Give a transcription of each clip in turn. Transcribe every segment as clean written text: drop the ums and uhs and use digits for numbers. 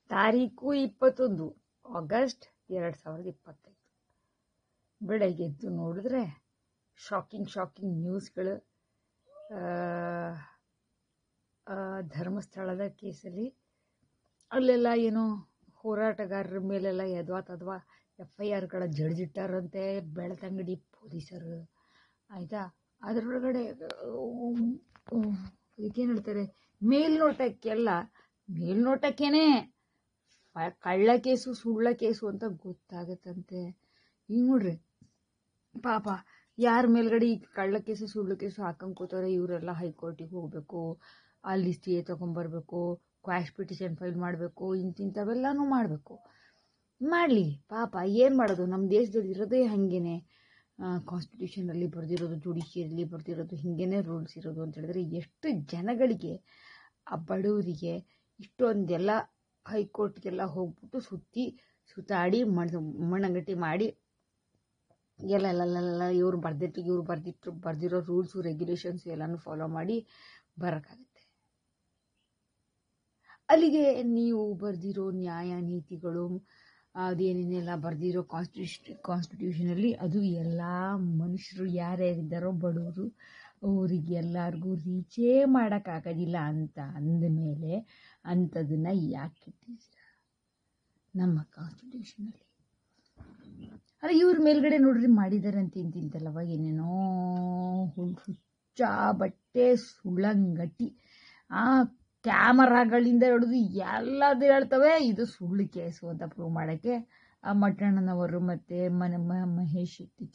ತಾರೀಕು 21 ಆಗಸ್ಟ್ 2025. ಬೆಳಗ್ಗೆ ಎದ್ದು ನೋಡಿದ್ರೆ ಶಾಕಿಂಗ್ ನ್ಯೂಸ್ಗಳು. ಧರ್ಮಸ್ಥಳದ ಕೇಸಲ್ಲಿ ಅಲ್ಲೆಲ್ಲ ಏನೋ ಹೋರಾಟಗಾರರ ಮೇಲೆಲ್ಲ ಯದ್ವಾ FIRಗಳ ಜಡ್ಜಿಟ್ಟಾರಂತೆ ಬೆಳ್ತಂಗಡಿ ಪೊಲೀಸರು. ಆಯಿತಾ, ಅದರೊಳಗಡೆ ಇದಕ್ಕೇನು ಹೇಳ್ತಾರೆ, ಮೇಲ್ನೋಟಕ್ಕೇನೆ ಕಳ್ಳ ಕೇಸು ಸುಳ್ಳ ಕೇಸು ಅಂತ ಗೊತ್ತಾಗತ್ತಂತೆ. ಈಗ ನೋಡ್ರಿ ಪಾಪ ಯಾರ ಮೇಲ್ಗಡೆ ಈ ಕಳ್ಳ ಕೇಸು ಸುಳ್ಳು ಕೇಸು ಹಾಕೊಂಡ್ಕೋತಾರೆ ಇವರೆಲ್ಲ ಹೈಕೋರ್ಟಿಗೆ ಹೋಗಬೇಕು, ಅಲ್ಲಿ ಸ್ಟೇ ತೊಗೊಂಬರ್ಬೇಕು, ಕ್ವಾಶ್ ಪಿಟಿಷನ್ ಫೈಲ್ ಮಾಡಬೇಕು, ಇಂಥವೆಲ್ಲನೂ ಮಾಡಬೇಕು. ಮಾಡಲಿ ಪಾಪ, ಏನು ಮಾಡೋದು, ನಮ್ಮ ದೇಶದಲ್ಲಿ ಇರೋದೇ ಹಾಗೇನೆ. ಕಾನ್ಸ್ಟಿಟ್ಯೂಷನಲ್ಲಿ ಬರೆದಿರೋದು, ಜುಡಿಷಿಯರಿಲಿ ಬರೆದಿರೋದು ಹಿಂಗೇನೆ ರೂಲ್ಸ್ ಇರೋದು ಅಂತ ಹೇಳಿದ್ರೆ ಎಷ್ಟು ಜನಗಳಿಗೆ, ಆ ಬಡವರಿಗೆ ಇಷ್ಟೊಂದೆಲ್ಲ ಹೈಕೋರ್ಟ್ಗೆಲ್ಲ ಹೋಗ್ಬಿಟ್ಟು ಸುತ್ತಾಡಿ ಮಣ್ಣಂಗಟ್ಟಿ ಮಾಡಿ ಎಲ್ಲ ಇವ್ರು ಬರ್ದಿರೋ ರೂಲ್ಸು ರೆಗ್ಯುಲೇಷನ್ಸ್ ಎಲ್ಲನೂ ಫಾಲೋ ಮಾಡಿ ಬರೋಕ್ಕಾಗತ್ತೆ. ಅಲ್ಲಿಗೆ ನೀವು ಬರ್ದಿರೋ ನ್ಯಾಯ ನೀತಿಗಳು ಅದೇನೇನೆಲ್ಲ ಬರ್ದಿರೋ ಕಾನ್ಸ್ಟಿಟ್ಯೂಷನಲ್ಲಿ ಅದು ಎಲ್ಲ ಮನುಷ್ಯರು ಯಾರ್ಯಾರಿದ್ದಾರೋ ಬಡವರು ಅವರಿಗೆಲ್ಲರಿಗೂ ರೀಚೇ ಮಾಡೋಕ್ಕಾಗೋದಿಲ್ಲ ಅಂತ ಅಂದಮೇಲೆ ಅಂಥದನ್ನ ಯಾಕೆ ಇಟ್ಟಿದ್ದೀರ ನಮ್ಮ ಕಾನ್ಸ್ಟಿಟ್ಯೂಷನಲ್ಲಿ? ಅಲ್ಲ, ಇವ್ರ ಮೇಲ್ಗಡೆ ನೋಡ್ರಿ ಮಾಡಿದ್ದಾರೆ ಅಂತ ಇಂತಿಂತಲ್ಲವ ಏನೇನೋ ಹುಚ್ಚ ಬಟ್ಟೆ ಸುಳ್ಳಂಗಟ್ಟಿ ಆ ಕ್ಯಾಮರಾಗಳಿಂದ ಹಿಡಿದು ಎಲ್ಲದು ಹೇಳ್ತವೆ ಇದು ಸುಳ್ಳು ಕೇಸು ಅಂತ ಪ್ರೂವ್ ಮಾಡೋಕ್ಕೆ. ಆ ಮಟ್ಟಣ್ಣನವರು ಮತ್ತು ಮಹೇಶ್ ಶೆಟ್ಟಿ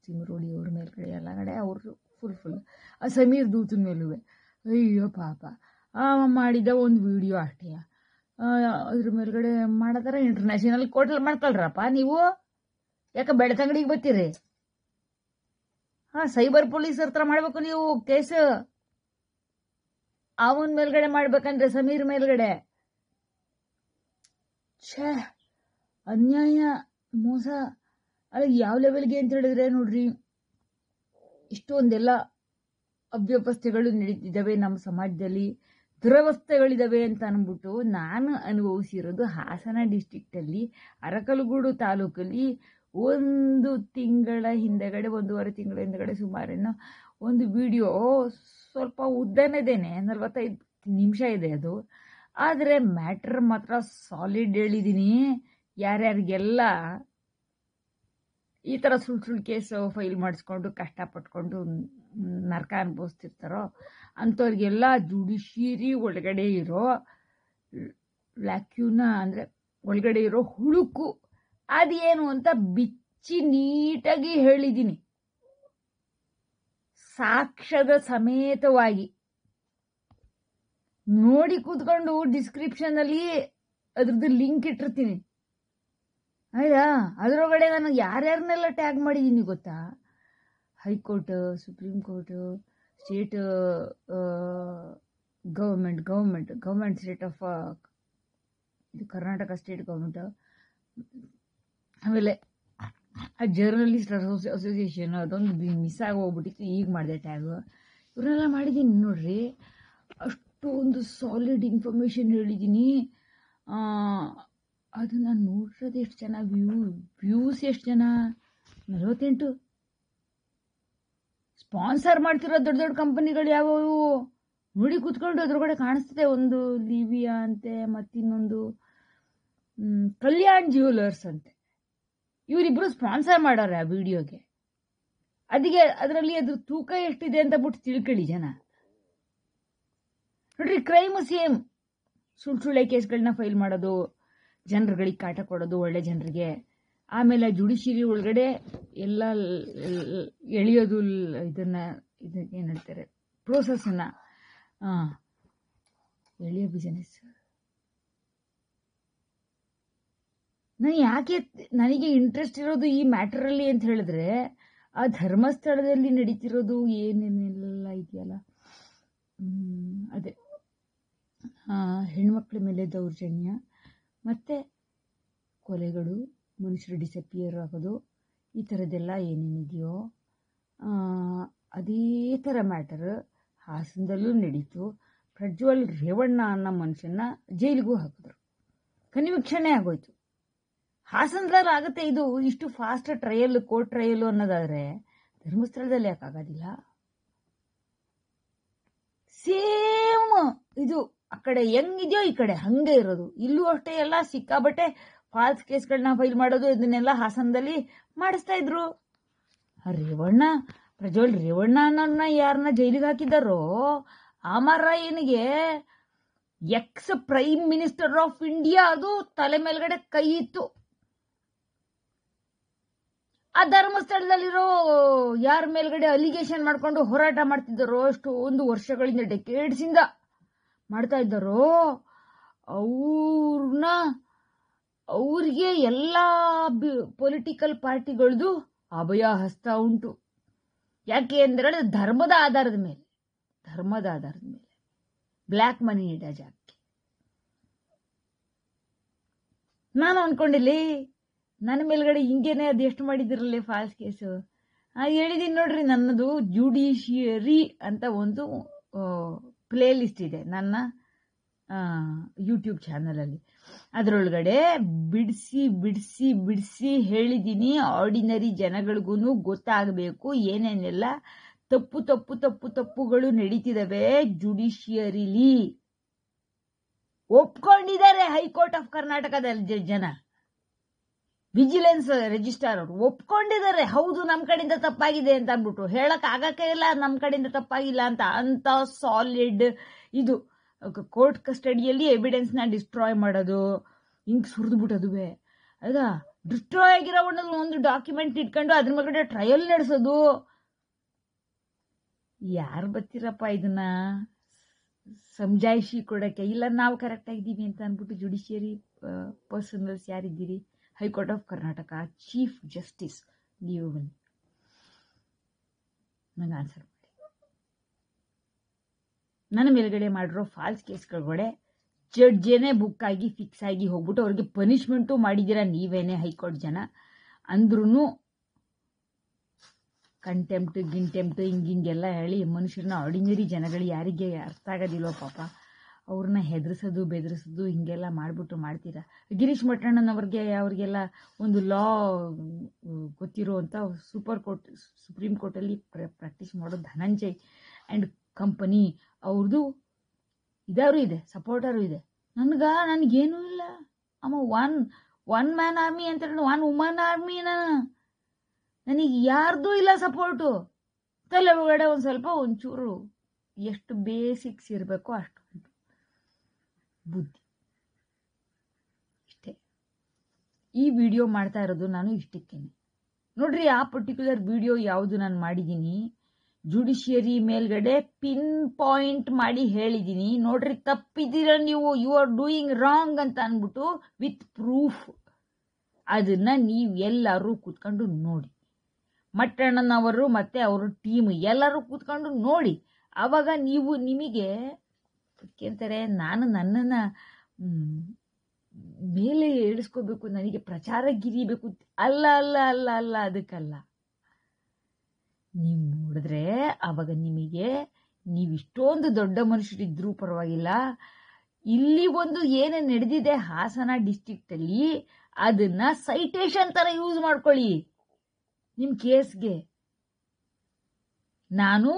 ಚಿಮರೋಡಿ ಅವ್ರ ಮೇಲ್ಗಡೆ ಎಲ್ಲ ಕಡೆ ಅವರು ಫುಲ್ ಆ ಸಮೀರ್ ದೂತನ ಮೇಲೂ ಅಯ್ಯೋ ಪಾಪ ಮಾಡಿದ ಒಂದು ವಿಡಿಯೋ ಅಷ್ಟೇ. ಅದ್ರ ಮೇಲ್ಗಡೆ ಮಾಡತಾರ ಇಂಟರ್ನ್ಯಾಷನಲ್ ಕೋರ್ಟಲ್ಲಿ ಮಾಡ್ಕೊಳ್ರಪ್ಪ ನೀವು. ಯಾಕೆ ಬೆಳ್ತಂಗಡಿಗೆ ಬರ್ತೀರಿ? ಸೈಬರ್ ಪೊಲೀಸ್ ಹತ್ರ ಮಾಡಬೇಕು ನೀವು ಕೇಸು. ಅವನ ಮೇಲ್ಗಡೆ ಮಾಡ್ಬೇಕಂದ್ರೆ ಸಮೀರ್ ಮೇಲ್ಗಡೆ. ಅನ್ಯಾಯ, ಮೋಸ. ಅಲ್ಲ, ಯಾವ ಲೆವೆಲ್ಗೆ ಅಂತ ಹೇಳಿದ್ರೆ ನೋಡ್ರಿ, ಇಷ್ಟೊಂದೆಲ್ಲ ಅವ್ಯವಸ್ಥೆಗಳು ನಡೀತಿದ್ದಾವೆ ನಮ್ಮ ಸಮಾಜದಲ್ಲಿ, ದುರವಸ್ಥೆಗಳಿದಾವೆ ಅಂತ ಅಂದ್ಬಿಟ್ಟು ನಾನು ಅನುಭವಿಸಿರೋದು ಹಾಸನ ಡಿಸ್ಟ್ರಿಕ್ಟಲ್ಲಿ ಅರಕಲಗೂಡು ತಾಲೂಕಲ್ಲಿ ಒಂದೂವರೆ ತಿಂಗಳ ಹಿಂದಗಡೆ ಸುಮಾರೇನೋ ಒಂದು ವಿಡಿಯೋ, ಸ್ವಲ್ಪ ಉದ್ದನೇದೇನೆ, 45 ನಿಮಿಷ ಇದೆ ಅದು. ಆದರೆ ಮ್ಯಾಟ್ರ್ ಮಾತ್ರ ಸಾಲಿಡ್ ಹೇಳಿದ್ದೀನಿ. ಯಾರ್ಯಾರಿಗೆಲ್ಲ ಈ ಥರ ಸುಳ್ಳು ಕೇಸು ಫೈಲ್ ಮಾಡಿಸ್ಕೊಂಡು ಕಷ್ಟಪಟ್ಕೊಂಡು ನರಕ ಅನುಭವಿಸ್ತಿರ್ತಾರೋ ಅಂಥವ್ರಿಗೆಲ್ಲ ಜುಡಿಷಿಯರಿ ಒಳಗಡೆ ಇರೋ ಲ್ಯಾಕ್ಯೂನ ಅಂದರೆ ಒಳಗಡೆ ಇರೋ ಹುಳುಕು ಅದೇನು ಅಂತ ಬಿಚ್ಚಿ ನೀಟಾಗಿ ಹೇಳಿದ್ದೀನಿ, ಸಾಕ್ಷ್ಯದ ಸಮೇತವಾಗಿ. ನೋಡಿ ಕೂತ್ಕೊಂಡು ಡಿಸ್ಕ್ರಿಪ್ಷನಲ್ಲಿ ಅದ್ರದ್ದು ಲಿಂಕ್ ಇಟ್ಟಿರ್ತೀನಿ. ಆಯ್ತಾ? ಅದರೊಳಗಡೆ ನಾನು ಯಾರ್ಯಾರನ್ನೆಲ್ಲ ಟ್ಯಾಗ್ ಮಾಡಿದ್ದೀನಿ ಗೊತ್ತಾ? High court, supreme court, state government state of ಇದು ಕರ್ನಾಟಕ ಸ್ಟೇಟ್ ಗೌರ್ಮೆಂಟ್, ಆಮೇಲೆ ಜರ್ನಲಿಸ್ಟ್ ಅಸೋಸಿಯೇಷನ್, ಅದೊಂದು ಮಿಸ್ ಆಗಿ ಹೋಗ್ಬಿಟ್ಟಿತ್ತು, ಈಗ ಮಾಡಿದೆ ಟ್ಯಾಗು. ಇವರೆಲ್ಲ ಮಾಡಿದ್ದೀನಿ ನೋಡ್ರಿ. ಅಷ್ಟೊಂದು ಸಾಲಿಡ್ ಇನ್ಫಾರ್ಮೇಷನ್ ಹೇಳಿದ್ದೀನಿ. ಅದನ್ನು ನೋಡಿರೋದು ಎಷ್ಟು ಜನ, ವ್ಯೂಸ್ ಎಷ್ಟು ಜನ? 48. ಸ್ಪಾನ್ಸರ್ ಮಾಡ್ತಿರೋ ದೊಡ್ಡ ಕಂಪನಿಗಳು ಯಾವುವು ನೋಡಿ ಕೂತ್ಕೊಂಡು ಅದ್ರೊಳಗಡೆ ಕಾಣಿಸ್ತದೆ. ಒಂದು ಲಿವಿಯಾ ಅಂತೆ, ಮತ್ತಿನ್ನೊಂದು ಕಲ್ಯಾಣ್ ಜ್ಯುವೆಲರ್ಸ್ ಅಂತೆ. ಇವರಿಬ್ಬರು ಸ್ಪಾನ್ಸರ್ ಮಾಡೋರೆ ಆ ವಿಡಿಯೋಗೆ. ಅದರಲ್ಲಿ ಅದ್ರ ತೂಕ ಎಷ್ಟಿದೆ ಅಂತ ಬಿಟ್ಟು ತಿಳ್ಕೊಳ್ಳಿ ಜನ. ನೋಡ್ರಿ, ಕ್ರೈಮು ಸೇಮ್. ಸುಳ್ಳೆ ಕೇಸ್ಗಳನ್ನ ಫೈಲ್ ಮಾಡೋದು, ಜನರುಗಳಿಗೆ ಕಾಟ ಕೊಡೋದು ಒಳ್ಳೆ ಜನರಿಗೆ, ಆಮೇಲೆ ಜುಡಿಷಿಯರಿ ಒಳಗಡೆ ಎಲ್ಲ ಎಳೆಯೋದು, ಇದಕ್ಕೇನು ಹೇಳ್ತಾರೆ, ಪ್ರೋಸೆಸ್ಸನ್ನ ಎಳೆಯೋ ಬಿಸಿನೆಸ್. ನನಗೆ ಇಂಟ್ರೆಸ್ಟ್ ಇರೋದು ಈ ಮ್ಯಾಟರಲ್ಲಿ ಅಂತ ಹೇಳಿದ್ರೆ, ಆ ಧರ್ಮಸ್ಥಳದಲ್ಲಿ ನಡೀತಿರೋದು ಏನೇನೆಲ್ಲ ಇದೆಯಲ್ಲ, ಅದೇ ಹೆಣ್ಮಕ್ಳ ಮೇಲೆ ದೌರ್ಜನ್ಯ ಮತ್ತು ಕೊಲೆಗಳು, ಮನುಷ್ಯರು ಡಿಸಪಿಯರ್ ಆಗೋದು, ಈ ಥರದ್ದೆಲ್ಲ ಏನೇನಿದೆಯೋ ಅದೇ ಥರ ಮ್ಯಾಟರ್ ಹಾಸನದಲ್ಲೂ ನಡೀತು. ಪ್ರಜ್ವಲ್ ರೇವಣ್ಣ ಅನ್ನೋ ಮನುಷ್ಯನ ಜೈಲಿಗೂ ಹಾಕಿದ್ರು. ಕನ್ವಿಕ್ಷಣೆ ಆಗೋಯ್ತು. ಹಾಸನದಲ್ಲಿ ಆಗುತ್ತೆ ಇದು, ಇಷ್ಟು ಫಾಸ್ಟ್ ಟ್ರಯಲ್, ಕೋರ್ಟ್ ಟ್ರಯಲ್ ಅನ್ನೋದಾದ್ರೆ ಧರ್ಮಸ್ಥಳದಲ್ಲಿ ಯಾಕಾಗೋದಿಲ್ಲ? ಸೇಮ್ ಇದು ಆ ಕಡೆ ಹೆಂಗಿದೆಯೋ ಈ ಕಡೆ ಹಂಗೆ ಇರೋದು. ಇಲ್ಲೂ ಅಷ್ಟೇ ಎಲ್ಲ ಸಿಕ್ಕಾಬಟ್ಟೆ ಫಾಲ್ಸ್ ಕೇಸ್ಗಳನ್ನ ಫೈಲ್ ಮಾಡೋದು, ಇದನ್ನೆಲ್ಲ ಹಾಸನದಲ್ಲಿ ಮಾಡಿಸ್ತಾ ಇದ್ರು. ರೇವಣ್ಣ, ಪ್ರಜ್ವಲ್ ರೇವಣ್ಣ ಅನ್ನೋನ್ನ ಯಾರನ್ನ ಜೈಲಿಗೆ ಹಾಕಿದಾರೋ ಆ ಮಾರಾಯನಿಗೆ ex prime minister of India ಅದು ತಲೆ ಮೇಲ್ಗಡೆ ಕೈ ಇತ್ತು. ಆ ಧರ್ಮಸ್ಥಳದಲ್ಲಿರೋ ಯಾರ ಮೇಲ್ಗಡೆ ಅಲಿಗೇಷನ್ ಮಾಡ್ಕೊಂಡು ಹೋರಾಟ ಮಾಡ್ತಿದ್ದಾರೋ, ಅಷ್ಟೊಂದು ವರ್ಷಗಳಿಂದ ಡೆಕೇಡ್ಸ್ ಇಂದ ಮಾಡ್ತಾ ಇದ್ದಾರೋ ಅವ್ರಿಗೆ ಎಲ್ಲ ಪೊಲಿಟಿಕಲ್ ಪಾರ್ಟಿಗಳದು ಅಭಯ ಹಸ್ತ ಉಂಟು. ಯಾಕೆ ಅಂದ್ರೆ ಧರ್ಮದ ಆಧಾರದ ಮೇಲೆ ಬ್ಲ್ಯಾಕ್ ಮನಿ ಇಡ ಜಾಗಕ್ಕೆ. ನಾನು ಅನ್ಕೊಂಡಿಲ್ಲಿ ನನ್ನ ಮೇಲ್ಗಡೆ ಹಿಂಗೇನೆ ಅದು ಎಷ್ಟು ಮಾಡಿದಿರಲಿ ಫಾಲ್ಸ್ ಕೇಸು. ಹೇಳಿದೀನಿ ನೋಡ್ರಿ, ನನ್ನದು ಜುಡಿಷಿಯರಿ ಅಂತ ಒಂದು ಪ್ಲೇ ಲಿಸ್ಟ್ ಇದೆ ನನ್ನ ಯೂಟ್ಯೂಬ್ ಚಾನಲಲ್ಲಿ. ಅದರೊಳಗಡೆ ಬಿಡಿಸಿ ಬಿಡಿಸಿ ಬಿಡಿಸಿ ಹೇಳಿದ್ದೀನಿ. ಆರ್ಡಿನರಿ ಜನಗಳಿಗೂ ಗೊತ್ತಾಗಬೇಕು ಏನೇನೆಲ್ಲ ತಪ್ಪುಗಳು ನಡೀತಿದಾವೆ ಜುಡಿಷಿಯರಿಲಿ. ಒಪ್ಕೊಂಡಿದ್ದಾರೆ ಹೈಕೋರ್ಟ್ ಆಫ್ ಕರ್ನಾಟಕದ ಜನ, ವಿಜಿಲೆನ್ಸ್ ರಿಜಿಸ್ಟ್ರಾರ್ ಅವರು ಒಪ್ಕೊಂಡಿದ್ದಾರೆ, ಹೌದು ನಮ್ಮ ಕಡೆಯಿಂದ ತಪ್ಪಾಗಿದೆ ಅಂತ ಅಂದ್ಬಿಟ್ಟು. ಹೇಳಕ್ ಆಗಕ್ಕೆ ಇಲ್ಲ ನಮ್ಮ ಕಡೆಯಿಂದ ತಪ್ಪಾಗಿಲ್ಲ ಅಂತ ಸಾಲಿಡ್ ಇದು ಕೋರ್ಟ್ ಕಸ್ಟಡಿಯಲ್ಲಿ ಎವಿಡೆನ್ಸ್ ನ ಡಿಸ್ಟ್ರಾಯ್ ಮಾಡೋದು, ಹಿಂಗ್ ಸುರಿದ್ಬಿಟ್ಟದುವೆ. ಆಯ್ತಾ, ಡಿಸ್ಟ್ರಾಯ್ ಆಗಿರೋ ಒಂದು ಡಾಕ್ಯುಮೆಂಟ್ ಇಟ್ಕೊಂಡು ಅದ್ರ ಮೇಲೆ ಟ್ರಯಲ್ ನಡೆಸೋದು. ಯಾರು ಬರ್ತೀರಪ್ಪ ಇದನ್ನ ಸಮಜಾಯಿಷಿ ಕೊಡಕ್ಕೆ? ಇಲ್ಲ ನಾವು ಕರೆಕ್ಟ್ ಆಗಿದ್ದೀವಿ ಅಂತ ಅಂದ್ಬಿಟ್ಟು ಜುಡಿಷಿಯರಿ ಪರ್ಸನಲ್ಸ್ ಯಾರಿದ್ದೀರಿ? High court of Karnataka chief justice ನೀವು ಬನ್ನಿ, ನಂಗೆ ಆನ್ಸರ್ ಮಾಡಿ. ನನ್ನ ಮೇಲ್ಗಡೆ ಮಾಡಿರೋ ಫಾಲ್ಸ್ ಕೇಸ್ಗಳೊಳಗಡೆ ಜಡ್ಜೇನೆ ಬುಕ್ ಆಗಿ ಫಿಕ್ಸ್ ಆಗಿ ಹೋಗ್ಬಿಟ್ಟು ಅವ್ರಿಗೆ ಪನಿಷ್ಮೆಂಟು ಮಾಡಿದ್ದೀರಾ ನೀವೇನೆ ಹೈಕೋರ್ಟ್ ಜನ. ಅಂದ್ರೂ ಕಂಟೆಂಪ್ಟ್ ಹಿಂಗೆಲ್ಲ ಹೇಳಿ ಮನುಷ್ಯರನ್ನ, ಆರ್ಡಿನರಿ ಜನಗಳು ಯಾರಿಗೆ ಅರ್ಥ ಆಗೋದಿಲ್ವೋ ಪಾಪ, ಅವ್ರನ್ನ ಹೆದರ್ಸೋದು ಬೆದರಿಸೋದು ಹಿಂಗೆಲ್ಲ ಮಾಡ್ತೀರಾ. ಗಿರೀಶ್ ಅವ್ರಿಗೆಲ್ಲ ಒಂದು ಲಾ ಗೊತ್ತಿರುವಂಥ ಸುಪ್ರೀಂ ಕೋರ್ಟಲ್ಲಿ ಪ್ರಾಕ್ಟೀಸ್ ಮಾಡೋ ಧನಂಜಯ್ ಆ್ಯಂಡ್ ಕಂಪನಿ ಅವ್ರದ್ದು ಇದಾರು ಇದೆ, ಸಪೋರ್ಟರು ಇದೆ. ನನಗೇನೂ ಇಲ್ಲ. ಒನ್ ಮ್ಯಾನ್ ಆರ್ಮಿ ಅಂತ ಹೇಳಿ ಒನ್ ವುಮನ್ ಆರ್ಮಿ. ನನಗೆ ಯಾರ್ದೂ ಇಲ್ಲ ಸಪೋರ್ಟು. ತಲೆ ಒಳಗಡೆ ಒಂಚೂರು ಎಷ್ಟು ಬೇಸಿಕ್ಸ್ ಇರಬೇಕೋ ಅಷ್ಟು ಬುದ್ಧಿ. ಇಷ್ಟೇ ಈ ವಿಡಿಯೋ ಮಾಡ್ತಾ ಇರೋದು ನಾನು ಇಷ್ಟಕ್ಕೇನೆ. ನೋಡ್ರಿ, ಆ ಪರ್ಟಿಕ್ಯುಲರ್ ವಿಡಿಯೋ ಯಾವುದು ನಾನು ಮಾಡಿದ್ದೀನಿ, ಜುಡಿಷಿಯರಿ ಮೇಲ್ಗಡೆ ಪಿನ್ ಪಾಯಿಂಟ್ ಮಾಡಿ ಹೇಳಿದ್ದೀನಿ. ನೋಡ್ರಿ, ತಪ್ಪಿದ್ದೀರ ನೀವು, ಯು ಆರ್ ಡೂಯಿಂಗ್ ರಾಂಗ್ ಅಂತ ಅಂದ್ಬಿಟ್ಟು ವಿತ್ ಪ್ರೂಫ್. ಅದನ್ನ ನೀವು ಎಲ್ಲರೂ ಕೂತ್ಕೊಂಡು ನೋಡಿ, ಮಟ್ಟಣ್ಣನವರು ಮತ್ತೆ ಅವರ ಟೀಮ್ ಎಲ್ಲರೂ ಕೂತ್ಕೊಂಡು ನೋಡಿ. ಆವಾಗ ನಿಮಗೆ ಕೇಳ್ತಾರೆ, ನಾನು ನನ್ನನ್ನ ಮೇಲೆ ಏಳಿಸ್ಕೋಬೇಕು, ನನಗೆ ಪ್ರಚಾರಗಿರಿಬೇಕು. ಅಲ್ಲ ಅಲ್ಲ ಅಲ್ಲ ಅಲ್ಲ ಅದಕ್ಕಲ್ಲ. ನೀವು ನೋಡಿದ್ರೆ ಆವಾಗ ನಿಮಗೆ, ನೀವಿಷ್ಟೊಂದು ದೊಡ್ಡ ಮನುಷ್ಯರಿದ್ರೂ ಪರವಾಗಿಲ್ಲ, ಇಲ್ಲಿ ಒಂದು ಏನು ನಡೆದಿದೆ ಹಾಸನ ಡಿಸ್ಟ್ರಿಕ್ಟ್ ಅಲ್ಲಿ, ಅದನ್ನ ಸೈಟೇಷನ್ ತರ ಯೂಸ್ ಮಾಡ್ಕೊಳ್ಳಿ ನಿಮ್ ಕೇಸ್ಗೆ. ನಾನು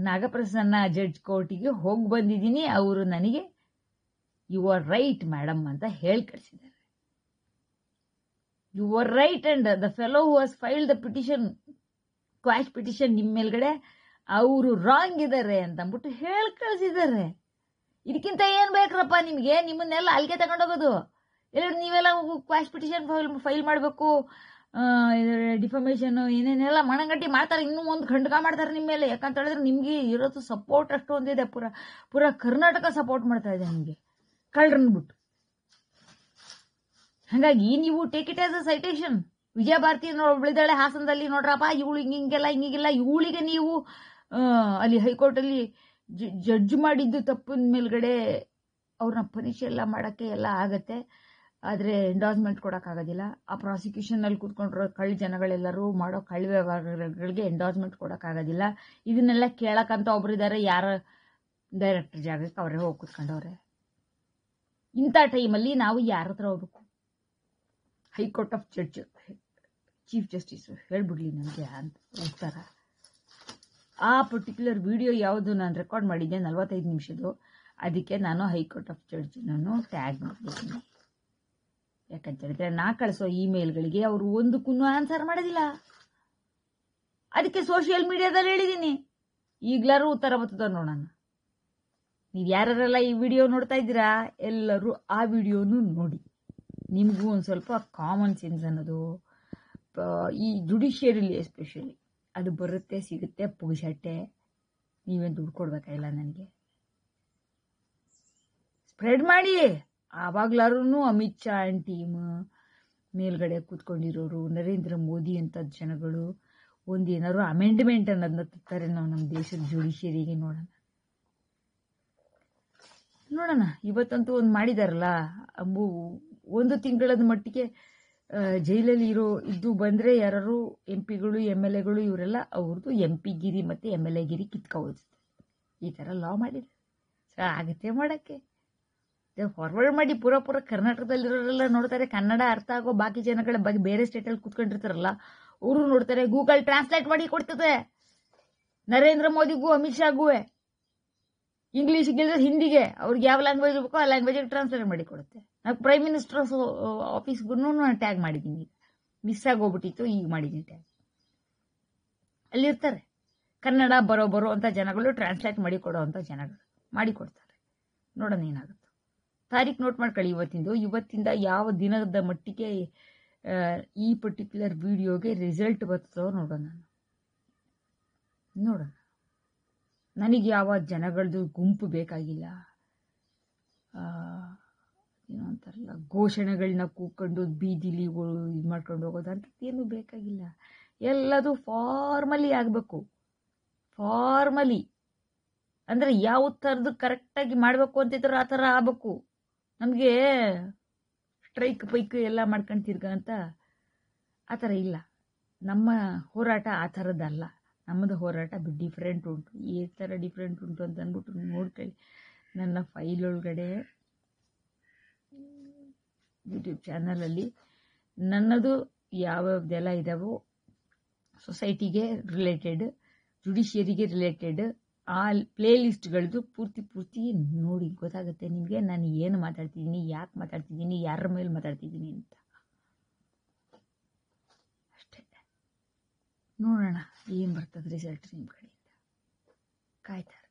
ನಾಗಪ್ರಸನ್ನ ಜಡ್ಜ್ ಕೋರ್ಟಿಗೆ ಹೋಗಿ ಬಂದಿದ್ದೀನಿ. ಅವರು ನನಗೆ ಯು ಆರ್ ರೈಟ್ ಮೇಡಮ್ ಅಂತ ಹೇಳಿ ಕಳಿಸಿದ್ದಾರೆ. You are right and the fellow who has filed the petition, quash petition, ನಿಮ್ಮ ಮೇಲ್ಗಡೆ ಅವರು ರಾಂಗ್ ಇದ್ದಾರೆ ಅಂತ ಅಂದ್ಬಿಟ್ಟು ಹೇಳಿ ಕಳಿಸಿದ್ದಾರೆ. ಇದಕ್ಕಿಂತ ಏನ್ ಬೇಕ್ರಪ್ಪ ನಿಮ್ಗೆ? ನಿಮ್ಮನ್ನೆಲ್ಲ ಅಲ್ಲಿಗೆ ತಗೊಂಡೋಗೋದು. ಇಲ್ಲ ನೀವೆಲ್ಲ ಕ್ವಾಶ್ ಪಿಟಿಷನ್ ಫೈಲ್ ಮಾಡಬೇಕು, ಡಿಫಮೇಷನ್ ಏನೇನೆಲ್ಲ ಮಣಗಟ್ಟಿ ಮಾಡ್ತಾರೆ. ಇನ್ನೂ ಒಂದು ಖಂಡಕ ಮಾಡ್ತಾರೆ ನಿಮ್ಮ ಮೇಲೆ. ಯಾಕಂತ ಹೇಳಿದ್ರೆ ನಿಮ್ಗೆ ಇರೋದು ಸಪೋರ್ಟ್ ಅಷ್ಟೊಂದಿದೆ, ಪೂರಾ ಕರ್ನಾಟಕ ಸಪೋರ್ಟ್ ಮಾಡ್ತಾ ಇದೆ ನಿಮ್ಗೆ ಕಳ್ರನ್ಬಿಟ್ಟು. ಹಾಗಾಗಿ ನೀವು take it as a citation. Vijaya Bharathi ಒಬ್ಳಿದಾಳೆ ಹಾಸನದಲ್ಲಿ, ನೋಡ್ರಪ್ಪ ಇವಳು ಹಿಂಗಿಲ್ಲ, ಇವಳಿಗೆ ನೀವು ಅಲ್ಲಿ ಹೈಕೋರ್ಟ್ ಅಲ್ಲಿ ಜಡ್ಜ್ ಮಾಡಿದ್ದು ತಪ್ಪಿನ ಮೇಲ್ಗಡೆ ಅವ್ರನ್ನ ಪನಿಷ್ ಎಲ್ಲ ಮಾಡಕ್ಕೆ ಎಲ್ಲ ಆಗತ್ತೆ, ಆದ್ರೆ ಎಂಡಾರ್ಸ್ಮೆಂಟ್ ಕೊಡಕ್ಕಾಗೋದಿಲ್ಲ. ಆ ಪ್ರಾಸಿಕ್ಯೂಷನ್ ನಲ್ಲಿ ಕೂತ್ಕೊಂಡಿರೋ ಜನಗಳೆಲ್ಲರೂ ಮಾಡೋ ಕಳ್ಳ ವ್ಯವಹಾರಗಳಿಗೆ ಎಂಡಾರ್ಸ್ಮೆಂಟ್ ಕೊಡಕ್ಕಾಗೋದಿಲ್ಲ. ಇದನ್ನೆಲ್ಲ ಕೇಳಕ್ಕಂತ ಒಬ್ರಿದ್ದಾರೆ, ಯಾರ ಡೈರೆಕ್ಟರ್ ಜಾಗಕ್ಕೆ ಅವರೇ ಹೋಗಿ ಕೂತ್ಕೊಂಡವ್ರೆ. ಇಂಥ ಟೈಮಲ್ಲಿ ನಾವು ಯಾರ ಹತ್ರ ಹೋಗ್ಬೇಕು? High court of judge, chief justice ಹೇಳ್ಬಿಡ್ಲಿ ನನಗೆ ಅಂತ ಉತ್ತರ. ಆ ಪರ್ಟಿಕ್ಯುಲರ್ ವಿಡಿಯೋ ಯಾವುದು ನಾನು ರೆಕಾರ್ಡ್ ಮಾಡಿದ್ದೆ 45 ನಿಮಿಷದ್ದು, ಅದಕ್ಕೆ ನಾನು ಹೈಕೋರ್ಟ್ ಆಫ್ ಜಡ್ಜ್ ನಾನು ಟ್ಯಾಗ್ ಮಾಡಿದ್ದೀನಿ. ಯಾಕಂತ ಹೇಳಿದ್ರೆ ನಾ ಕಳಿಸೋ ಇಮೇಲ್ಗಳಿಗೆ ಅವರು ಒಂದಕ್ಕೂ ಆನ್ಸರ್ ಮಾಡೋದಿಲ್ಲ. ಅದಕ್ಕೆ ಸೋಷಿಯಲ್ ಮೀಡಿಯಾದಲ್ಲಿ ಹೇಳಿದ್ದೀನಿ, ಈಗ್ಲಾರು ಉತ್ತರ ಬರ್ತದ ನೋಡೋಣ. ನೀವು ಯಾರೆಲ್ಲ ಈ ವಿಡಿಯೋ ನೋಡ್ತಾ ಇದ್ದೀರಾ ಎಲ್ಲರೂ ಆ ವಿಡಿಯೋನು ನೋಡಿ. ನಿಮಗೂ ಒಂದು ಸ್ವಲ್ಪ ಕಾಮನ್ ಸೆನ್ಸ್ ಅನ್ನೋದು ಈ ಜುಡಿಷಿಯರಿಲಿ ಎಸ್ಪೆಷಲಿ ಅದು ಬರುತ್ತೆ, ಸಿಗುತ್ತೆ, ಪುಗಿಸಟ್ಟೆ. ನೀವೇನು ದುಡ್ಡು ಕೊಡ್ಬೇಕಾಗಿಲ್ಲ ನನಗೆ. ಸ್ಪ್ರೆಡ್ ಮಾಡಿ. ಆವಾಗ್ಲಾರು ಅಮಿತ್ ಶಾ ಅಂಡ್ ಟೀಮ್, ಮೇಲ್ಗಡೆ ಕೂತ್ಕೊಂಡಿರೋರು, ನರೇಂದ್ರ ಮೋದಿ ಅಂತ ಜನಗಳು ಒಂದೇನಾದ್ರು ಅಮೆಂಡ್ಮೆಂಟ್ ಅನ್ನೋದನ್ನ ತರ್ತಾರೆ ನಾವು ನಮ್ಮ ದೇಶದ ಜುಡಿಷಿಯರಿಗೆ. ನೋಡೋಣ. ಇವತ್ತಂತೂ ಒಂದು ಮಾಡಿದಾರಲ್ಲ, ಒಂದು ತಿಂಗಳದ ಮಟ್ಟಿಗೆ ಜೈಲಲ್ಲಿ ಇದ್ದು ಬಂದರೆ ಯಾರು MP ಗಳು MLAಗಳು ಇವರೆಲ್ಲ ಅವ್ರದ್ದು MP ಗಿರಿ ಮತ್ತು MLA ಗಿರಿ ಕಿತ್ಕೊಳ್ಳುತ್ತೆ. ಈ ಥರ ಲಾ ಮಾಡಿದೆ. ಆಗುತ್ತೆ ಮಾಡೋಕ್ಕೆ. ಫಾರ್ವರ್ಡ್ ಮಾಡಿ ಪೂರ ಕರ್ನಾಟಕದಲ್ಲಿರೋರೆಲ್ಲ ನೋಡ್ತಾರೆ. ಕನ್ನಡ ಅರ್ಥ ಆಗೋ ಬಾಕಿ ಜನಗಳ ಬಗ್ಗೆ ಬೇರೆ ಸ್ಟೇಟಲ್ಲಿ ಕೂತ್ಕೊಂಡಿರ್ತಾರಲ್ಲ ಅವರು ನೋಡ್ತಾರೆ. ಗೂಗಲ್ ಟ್ರಾನ್ಸ್ಲೇಟ್ ಮಾಡಿ ಕೊಡ್ತದೆ ನರೇಂದ್ರ ಮೋದಿಗೂ ಅಮಿತ್ ಶಾಗೂ. ಇಂಗ್ಲೀಷ್ಗೆ ಹಿಂದಿಗೆ ಅವ್ರಿಗೆ ಯಾವ ಲ್ಯಾಂಗ್ವೇಜ್ ಬೇಕೋ ಆ ಲ್ಯಾಂಗ್ವೇಜಿಗೆ ಟ್ರಾನ್ಸ್ಲೇಟ್ ಮಾಡಿ ಕೊಡುತ್ತೆ. ನಾವು ಪ್ರೈಮ್ ಮಿನಿಸ್ಟರ್ ಆಫೀಸ್ಗೂ ನಾನು ಟ್ಯಾಗ್ ಮಾಡಿದ್ದೀನಿ. ಮಿಸ್ ಆಗೋಗ್ಬಿಟ್ಟಿತ್ತು, ಈಗ ಮಾಡಿದ್ದೀನಿ ಟ್ಯಾಗ್. ಅಲ್ಲಿರ್ತಾರೆ ಕನ್ನಡ ಬರೋ ಅಂತ ಜನಗಳು, ಟ್ರಾನ್ಸ್ಲೇಟ್ ಮಾಡಿ ಕೊಡೋ ಅಂತ ಜನಗಳು ಮಾಡಿಕೊಡ್ತಾರೆ. ನೋಡೋಣ ಏನಾಗುತ್ತೆ. ತಾರೀಖು ನೋಟ್ ಮಾಡ್ಕೊಳ್ಳಿ ಇವತ್ತಿಂದ ಯಾವ ದಿನದ ಮಟ್ಟಿಗೆ ಈ ಪರ್ಟಿಕ್ಯುಲರ್ ವಿಡಿಯೋಗೆ ರಿಸಲ್ಟ್ ಬರ್ತದೋ ನೋಡೋಣ. ನನಗೆ ಯಾವ ಜನಗಳದ್ದು ಗುಂಪು ಬೇಕಾಗಿಲ್ಲ. ಏನೋ ಅಂತಾರಲ್ಲ, ಘೋಷಣೆಗಳನ್ನ ಕೂಕೊಂಡು ಬೀದಿಲಿ ಇದು ಮಾಡ್ಕೊಂಡು ಹೋಗೋದು ಅಂಥದ್ದೇನು ಬೇಕಾಗಿಲ್ಲ. ಎಲ್ಲದು ಫಾರ್ಮಲಿ ಆಗಬೇಕು. ಫಾರ್ಮಲಿ ಅಂದರೆ ಯಾವ ಥರದ್ದು ಕರೆಕ್ಟಾಗಿ ಮಾಡಬೇಕು ಅಂತಿದ್ರು ಆ ಥರ ಆಗಬೇಕು. ನಮಗೆ ಸ್ಟ್ರೈಕ್ ಪೈಕ್ ಎಲ್ಲ ಮಾಡ್ಕೊಂಡು ತಿರ್ಗಂತ ಆ ಥರ ಇಲ್ಲ. ನಮ್ಮ ಹೋರಾಟ ಆ ಥರದ್ದಲ್ಲ. ನಮ್ಮದು ಹೋರಾಟ ಡಿಫ್ರೆಂಟ್ ಉಂಟು. ಈ ಥರ ಡಿಫ್ರೆಂಟ್ ಉಂಟು ಅಂತ ಅಂದ್ಬಿಟ್ಟು ನೋಡ್ಕೊಳ್ಳಿ. ನನ್ನ ಫೈಲ್ ಒಳಗಡೆ ಯೂಟ್ಯೂಬ್ ಚಾನಲಲ್ಲಿ ನನ್ನದು ಯಾವ್ಯಾವ್ದೆಲ್ಲ ಇದಾವೋ ಸೊಸೈಟಿಗೆ ರಿಲೇಟೆಡ್, ಜುಡಿಷಿಯರಿಗೆ ರಿಲೇಟೆಡ್ ಆ ಪ್ಲೇ ಲಿಸ್ಟ್ಗಳದ್ದು ಪೂರ್ತಿ ನೋಡಿ ಗೊತ್ತಾಗುತ್ತೆ ನಿಮಗೆ ನಾನು ಏನು ಮಾತಾಡ್ತಿದ್ದೀನಿ, ಯಾಕೆ ಮಾತಾಡ್ತಿದ್ದೀನಿ, ಯಾರ ಮೇಲೆ ಮಾತಾಡ್ತಿದ್ದೀನಿ ಅಂತ. ಅಷ್ಟೇ. ನೋಡೋಣ ಏನು ಬರ್ತದೆ ರಿಸಲ್ಟ್ ನಿಮ್ಮ ಕಡೆಯಿಂದ. ಕಾಯ್ತಾರೆ.